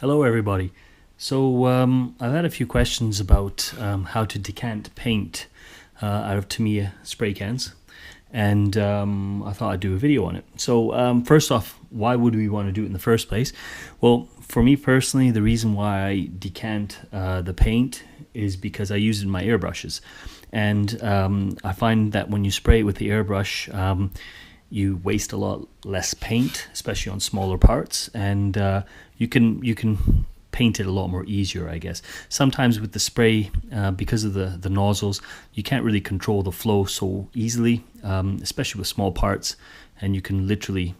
Hello, everybody. I've had a few questions about how to decant paint out of Tamiya spray cans, and I thought I'd do a video on it. First off, why would we want to do it in the first place? Well, for me personally, the reason why I decant the paint is because I use it in my airbrushes, and I find that when you spray it with the airbrush, you waste a lot less paint, especially on smaller parts, and you can paint it a lot more easier, I guess. Sometimes with the spray, because of the nozzles, you can't really control the flow so easily, especially with small parts, and you can literally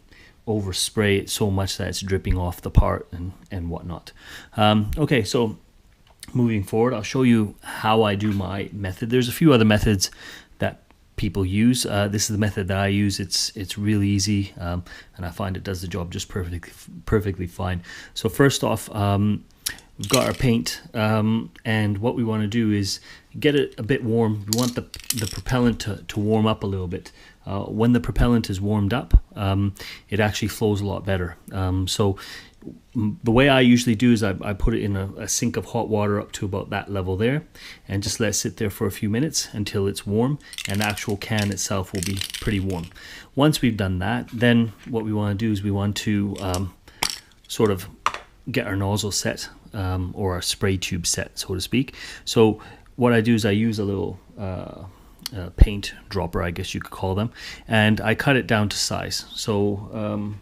overspray it so much that it's dripping off the part and whatnot. Okay, so moving forward, I'll show you how I do my method. There's a few other methods that people use. This is the method that I use. It's really easy, and I find it does the job just perfectly fine. So first off, we've got our paint, and what we want to do is get it a bit warm. We want the propellant to warm up a little bit. When the propellant is warmed up, it actually flows a lot better. The way I usually do is I put it in a sink of hot water up to about that level there, and just let it sit there for a few minutes until it's warm, and the actual can itself will be pretty warm. Once we've done that, then what we want to do is we want to sort of get our nozzle set, or our spray tube set, so to speak. So what I do is I use a little paint dropper, I guess you could call them, and I cut it down to size. So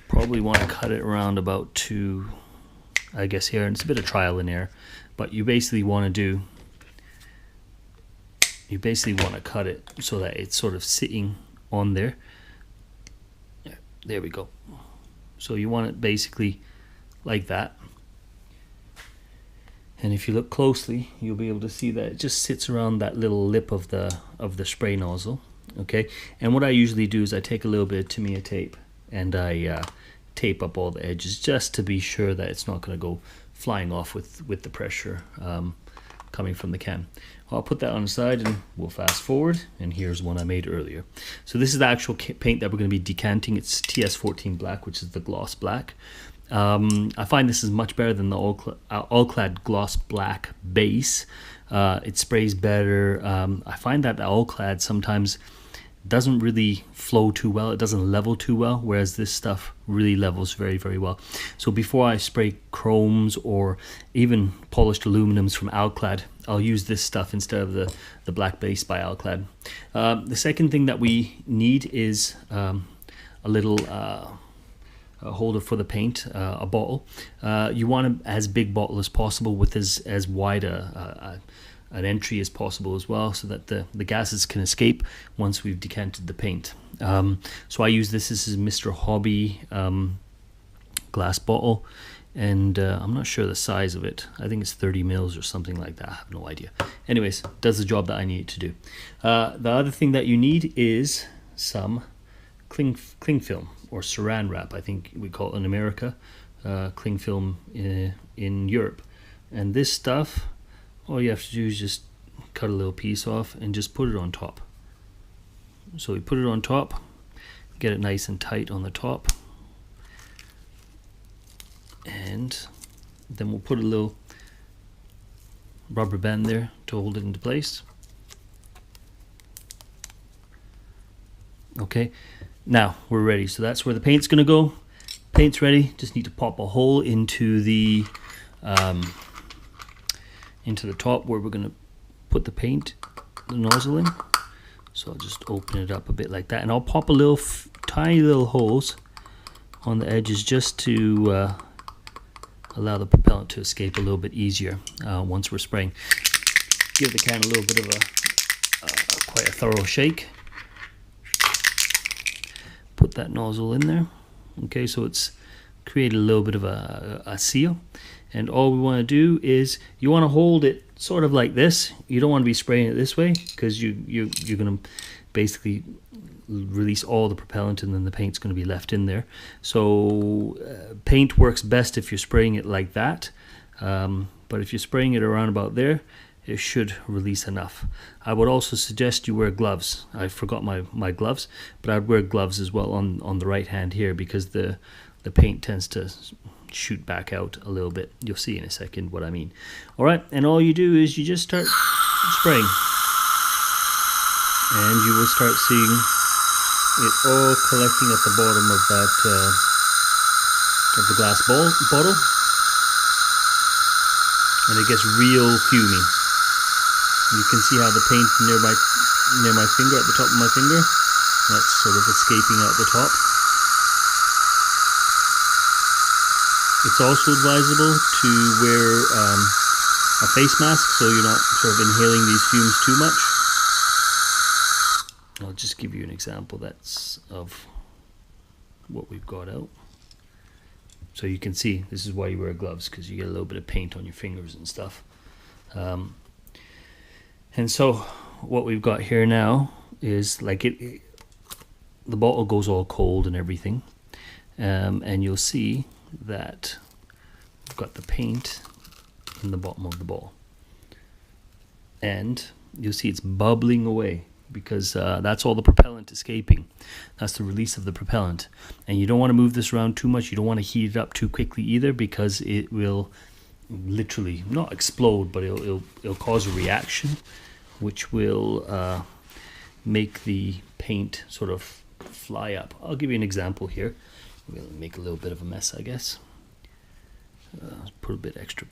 probably want to cut it around about to, I guess here, and it's a bit of trial and error, but you basically want to cut it so that it's sort of sitting on there. There we go. So you want it basically like that, and if you look closely, you'll be able to see that it just sits around that little lip of the spray nozzle. Okay, and what I usually do is I take a little bit of Tamiya tape and I tape up all the edges just to be sure that it's not going to go flying off with the pressure coming from the can. I'll put that on the side and we'll fast forward, and here's one I made earlier. So this is the actual paint that we're going to be decanting. It's TS14 black, which is the gloss black. I find this is much better than the all-clad gloss black base. It sprays better. I find that the all-clad sometimes doesn't really flow too well. It doesn't level too well, whereas this stuff really levels very well. So before I spray chromes or even polished aluminums from Alclad, I'll use this stuff instead of the black base by Alclad. The second thing that we need is a little a holder for the paint, a bottle. You want as big bottle as possible with as wide an entry as possible as well, so that the gases can escape once we've decanted the paint. So I use this is Mr. Hobby glass bottle, and I'm not sure the size of it. I think it's 30 mils or something like that. I have no idea. Anyways, does the job that I need it to do. The other thing that you need is some cling film, or saran wrap, I think we call it in America, cling film in Europe. And this stuff, all you have to do is just cut a little piece off and just put it on top. So we put it on top, get it nice and tight on the top, and then we'll put a little rubber band there to hold it into place. Okay, now we're ready. So that's where the paint's gonna go. Paint's ready. Just need to pop a hole into the top where we're gonna put the paint, the nozzle in. So I'll just open it up a bit like that, and I'll pop a little tiny little holes on the edges just to allow the propellant to escape a little bit easier once we're spraying. Give the can a little bit of quite a thorough shake. Put that nozzle in there. Okay, so it's created a little bit of a seal, and all we want to do is you want to hold it sort of like this. You don't want to be spraying it this way, because you're going to basically release all the propellant, and then the paint's going to be left in there. So paint works best if you're spraying it like that, but if you're spraying it around about there, it should release enough. I would also suggest you wear gloves. I forgot my gloves, but I'd wear gloves as well on the right hand here, because the paint tends to shoot back out a little bit. You'll see in a second what I mean. All right, and all you do is you just start spraying, and you will start seeing it all collecting at the bottom of that of the glass bottle, and it gets real fumy. You can see how the paint near my finger, at the top of my finger, that's sort of escaping out the top. It's also advisable to wear a face mask so you're not sort of inhaling these fumes too much. I'll just give you an example that's of what we've got out. So you can see this is why you wear gloves, because you get a little bit of paint on your fingers and stuff. And so what we've got here now is like the bottle goes all cold and everything, and you'll see that we've got the paint in the bottom of the bottle, and you'll see it's bubbling away because that's all the propellant escaping. That's the release of the propellant, and you don't want to move this around too much. You don't want to heat it up too quickly either, because it will literally not explode, but it'll cause a reaction which will make the paint sort of fly up. I'll give you an example here. We'll make a little bit of a mess, I guess. Put a bit extra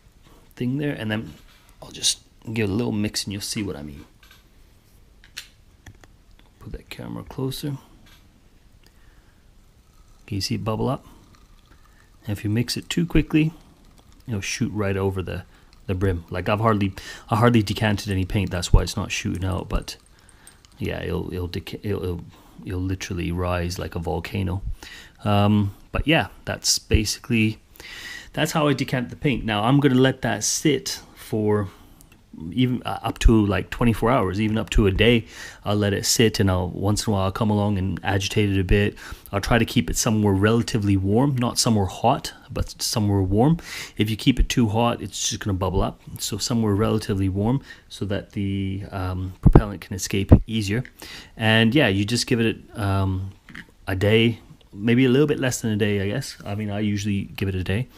thing there, and then I'll just give it a little mix and you'll see what I mean. Put that camera closer. Can you see it bubble up? And if you mix it too quickly, it'll shoot right over the brim. Like I hardly decanted any paint, that's why it's not shooting out. But yeah, it'll literally rise like a volcano. But yeah, that's how I decant the paint. Now I'm gonna let that sit for even up to like 24 hours, even up to a day. I'll let it sit, and once in a while I'll come along and agitate it a bit. I'll try to keep it somewhere relatively warm, not somewhere hot, but somewhere warm. If you keep it too hot, it's just going to bubble up. So somewhere relatively warm, so that the propellant can escape easier. And yeah, you just give it a day, maybe a little bit less than a day, I guess. I mean, I usually give it a day.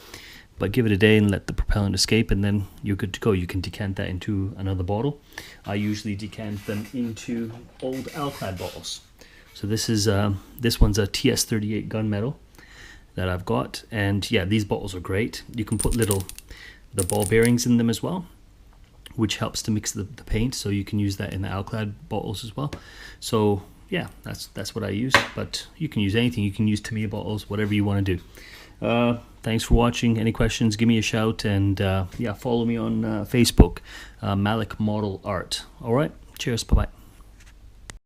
But give it a day and let the propellant escape, and then you're good to go. You can decant that into another bottle. I usually decant them into old Alclad bottles. So this one's a TS 38 gunmetal that I've got, and yeah, these bottles are great. You can put the ball bearings in them as well, which helps to mix the paint. So you can use that in the Alclad bottles as well. So yeah, that's what I use. But you can use anything. You can use Tamiya bottles, whatever you want to do. Thanks for watching. Any questions, give me a shout, and yeah, follow me on Facebook, Malik Model Art. All right, cheers, bye-bye.